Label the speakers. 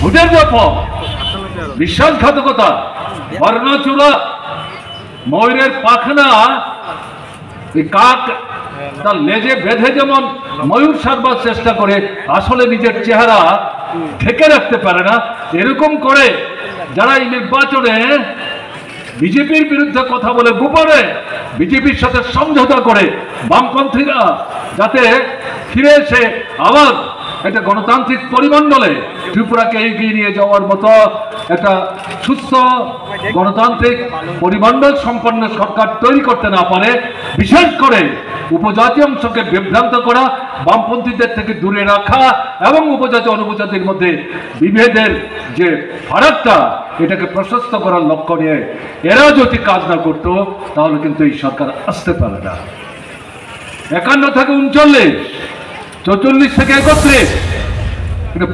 Speaker 1: ভোটের ব্যাপক বিশ্বাসঘাতকতা, বর্ণচূড়া, ময়ূরের পাখনা কাক তার লেজে বেঁধে যেমন ময়ূর সারবার চেষ্টা করে, আসলে নিজের চেহারা ঢেকে রাখতে পারে না, এরকম করে যারা এই নির্বাচনে বিজেপির বিরুদ্ধে কথা বলে গোপনে বিজেপির সাথে সমঝোতা করে বামপন্থীরা যাতে ফিরে এসে আবার একটা গণতান্ত্রিক পরিমণ্ডলে ত্রিপুরাকে এগিয়ে নিয়ে যাওয়ার মতো একটা সুস্থ গণতান্ত্রিক পরিমণ্ডল সম্পন্ন সরকার তৈরি করতে না পারে, বিশেষ করে উপজাতি অংশকে বিভ্রান্ত করা, বামপন্থীদের থেকে দূরে রাখা এবং উপজাতি অনুপজাতির মধ্যে বিভেদের যে ফারাকটা এটাকে প্রশস্ত করার লক্ষ্য নিয়ে এরা যদি কাজ না করতো তাহলে কিন্তু এই সরকার আসতে পারে না। 51 থেকে 39, 44 থেকে 31 এটা